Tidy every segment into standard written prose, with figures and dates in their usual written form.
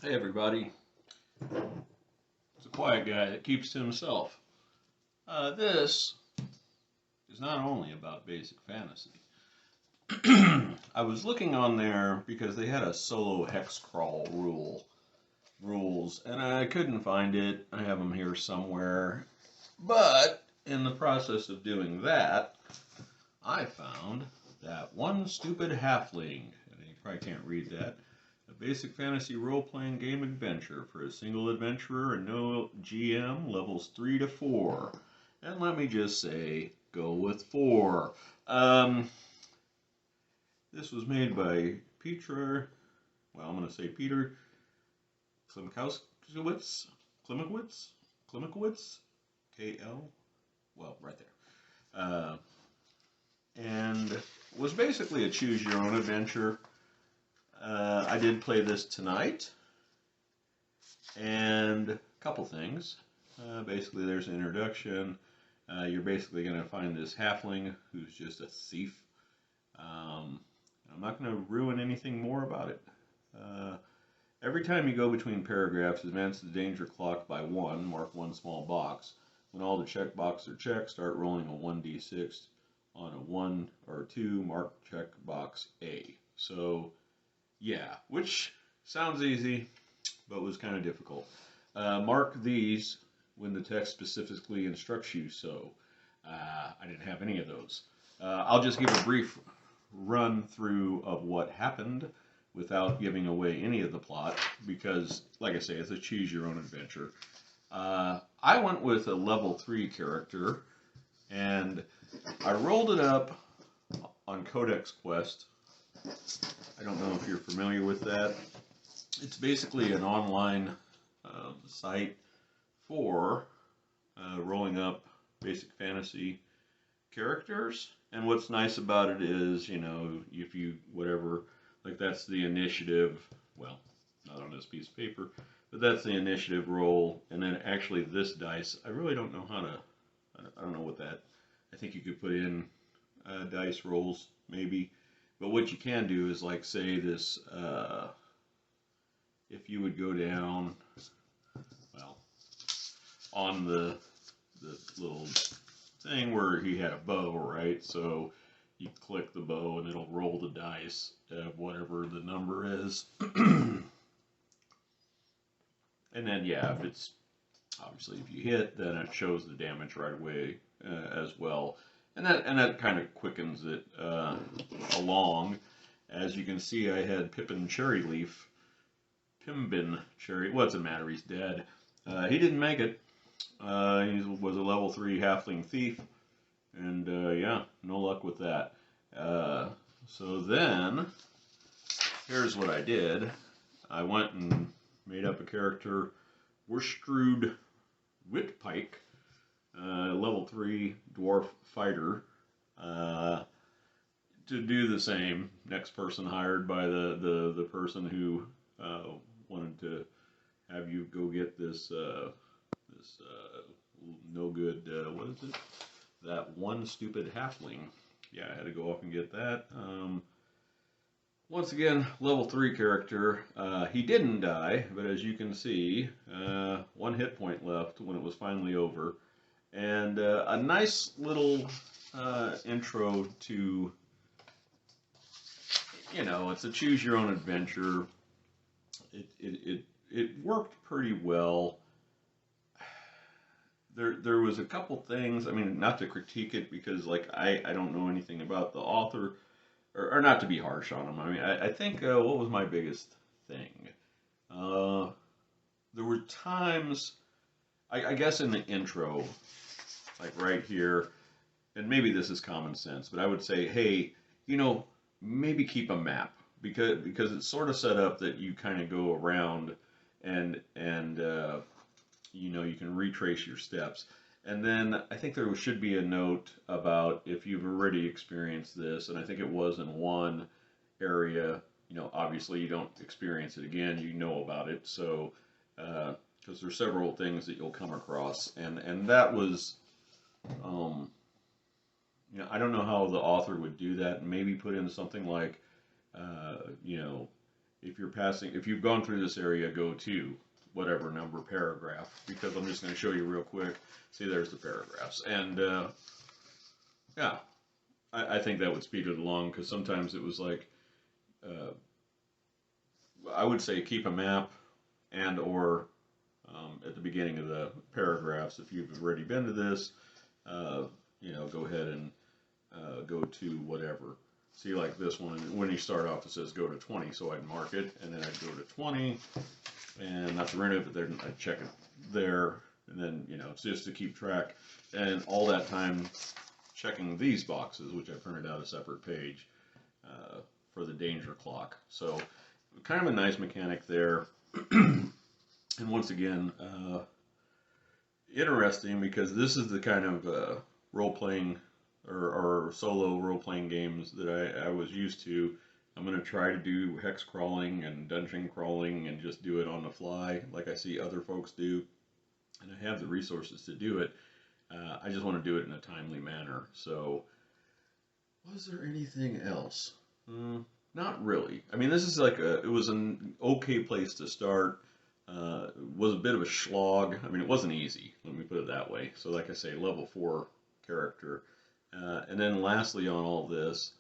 Hey everybody, it's a quiet guy that keeps to himself. This is not only about basic fantasy. I was looking on there because they had a solo hex crawl rules, and I couldn't find it. I have them here somewhere, but in the process of doing that, I found that One Stupid Halfling, and you probably can't read that. A basic fantasy role-playing game adventure for a single adventurer and no GM, levels 3 to 4. And let me just say, go with 4. This was made by Peter, well, I'm going to say Peter Klimkowskiewicz, Klimkowicz, K-L, well, right there. And was basically a choose-your-own-adventure. I did play this tonight, and a couple things. Basically, there's an introduction. You're basically going to find this halfling who's just a thief. I'm not going to ruin anything more about it. Every time you go between paragraphs, advance the danger clock by 1, mark 1 small box. When all the check boxes are checked, start rolling a 1d6 on a 1 or 2, mark check box A. So, yeah, which sounds easy, but was kind of difficult. Mark these when the text specifically instructs you so. I didn't have any of those. I'll just give a brief run through of what happened without giving away any of the plot because, like I say, it's a choose your own adventure. I went with a level 3 character, and I rolled it up on Codex Quest. I don't know if you're familiar with that. It's basically an online site for rolling up basic fantasy characters. And what's nice about it is, you know, if you, whatever, like that's the initiative, well, not on this piece of paper, but that's the initiative roll. And then actually this dice, I really don't know how to, I don't know what that, I think you could put in dice rolls, maybe. But what you can do is, like, say this, if you would go down, well, on the little thing where he had a bow, right? So you click the bow and it'll roll the dice of whatever the number is. And then, yeah, if it's, obviously if you hit, then it shows the damage right away as well. And that kind of quickens it along. As you can see, I had Pippin Cherryleaf. Pimbin Cherry. Well, it doesn't matter. He's dead. He didn't make it. He was a level 3 halfling thief. And yeah, no luck with that. So then, here's what I did. I went and made up a character, Worskrud Whitpike. Level 3 dwarf fighter, to do the same. Next person hired by the person who wanted to have you go get this no good, what is it? That One Stupid Halfling. Yeah, I had to go off and get that. Once again, level 3 character. He didn't die, but as you can see, 1 hit point left when it was finally over. And a nice little intro to, you know, it's a choose your own adventure. It worked pretty well. There was a couple things, I mean, not to critique it because, like, I don't know anything about the author, or not to be harsh on him. I mean, I think, what was my biggest thing? There were times, I guess in the intro, like right here, and maybe this is common sense, but I would say, hey, you know, maybe keep a map because it's sort of set up that you kind of go around and you know, you can retrace your steps. And then I think there should be a note about if you've already experienced this, and I think it was in one area, you know, obviously you don't experience it again, you know about it, so, because there's several things that you'll come across, and that was, you know, I don't know how the author would do that. Maybe put in something like, you know, if you've gone through this area, go to whatever number paragraph, because I'm just going to show you real quick. See, there's the paragraphs. And yeah, I think that would speed it along, because sometimes it was like, I would say keep a map and or at the beginning of the paragraphs, if you've already been to this, go ahead and go to whatever. See, like this one, when you start off, it says go to 20, so I'd mark it, and then I'd go to 20, and not to ruin it, but then I'd check it there, and then, it's just to keep track, and all that time checking these boxes, which I printed out a separate page for the danger clock. So, kind of a nice mechanic there, and once again, interesting, because this is the kind of role-playing or solo role-playing games that I was used to. I'm going to try to do hex crawling and dungeon crawling and just do it on the fly like I see other folks do. And I have the resources to do it. I just want to do it in a timely manner. So, was there anything else? Not really. I mean, this is like it was an okay place to start. It was a bit of a slog. I mean, it wasn't easy. Let me put it that way. So, like I say, level 4 character. And then lastly on all this,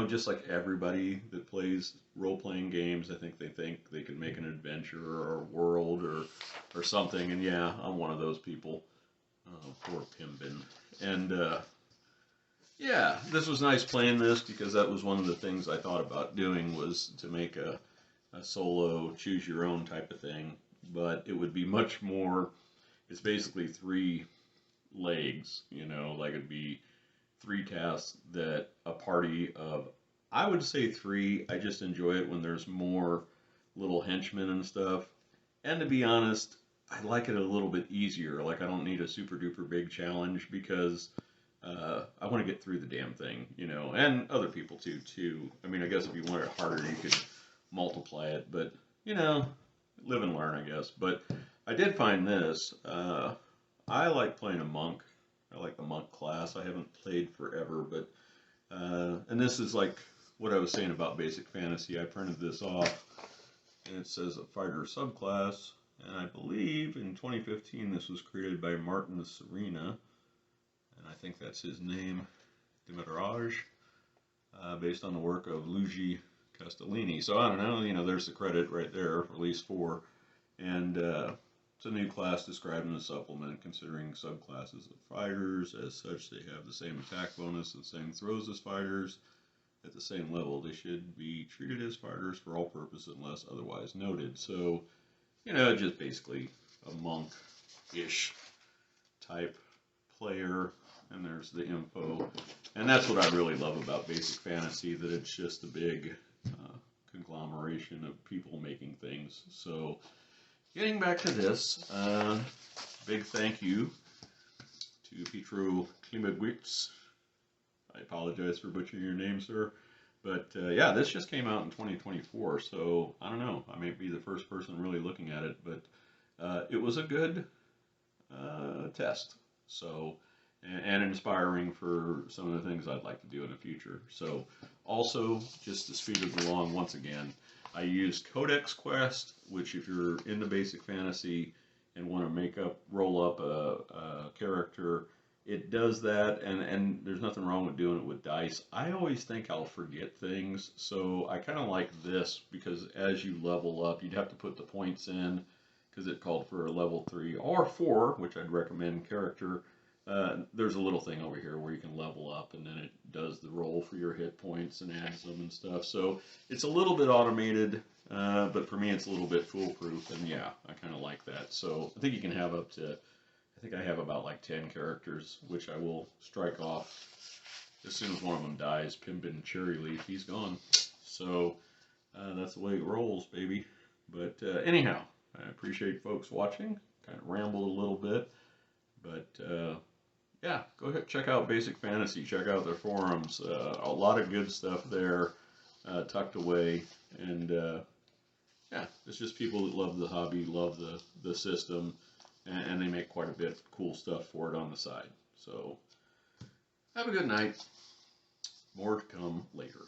just like everybody that plays role-playing games, I think they can make an adventure or a world or something. And yeah, I'm one of those people. Poor Pimbin. And yeah, this was nice playing this, because that was one of the things I thought about doing, was to make a solo choose your own type of thing. But it would be much more, it's basically 3 legs, like it'd be 3 tasks that a party of, I would say 3. I just enjoy it when there's more little henchmen and stuff. And to be honest, I like it a little bit easier. Like, I don't need a super duper big challenge, because I want to get through the damn thing, and other people too. I mean, I guess if you want it harder, you could multiply it, but live and learn, I guess. But I did find this. I like playing a monk. I like the monk class. I haven't played forever, but and this is like what I was saying about basic fantasy. I printed this off, and it says a fighter subclass, and I believe in 2015 this was created by Martin Serena, and I think that's his name, Demetrage, based on the work of Luigi Castellini. So I don't know, there's the credit right there, release 4, and it's a new class described in the supplement, considering subclasses of fighters. As such, they have the same attack bonus, the same throws as fighters. At the same level, they should be treated as fighters for all purposes unless otherwise noted. So, just basically a monk-ish type player. And there's the info. And that's what I really love about basic fantasy, that it's just a big conglomeration of people making things. So, getting back to this, big thank you to Petro Klimowicz. I apologize for butchering your name, sir. But yeah, this just came out in 2024, so I don't know. I may be the first person really looking at it, but it was a good test. So, and inspiring for some of the things I'd like to do in the future. So, also, just to speed it along once again, I used Codex Quest, which if you're into basic fantasy and want to roll up a character, it does that, and there's nothing wrong with doing it with dice. I always think I'll forget things, so I kind of like this, because as you level up, you'd have to put the points in, because it called for a level 3 or 4, which I'd recommend character. There's a little thing over here where you can level up, and then it does the roll for your hit points and adds them and stuff. So it's a little bit automated, but for me it's a little bit foolproof, and yeah, I kind of like that. So I think you can have up to, I think I have about like 10 characters, which I will strike off as soon as one of them dies. Pimbin Cherryleaf, he's gone. So that's the way it rolls, baby. But anyhow, I appreciate folks watching. Kind of rambled a little bit, but yeah, go ahead, check out Basic Fantasy, check out their forums, a lot of good stuff there, tucked away, and yeah, it's just people that love the hobby, love the system, and they make quite a bit of cool stuff for it on the side. So, have a good night, more to come later.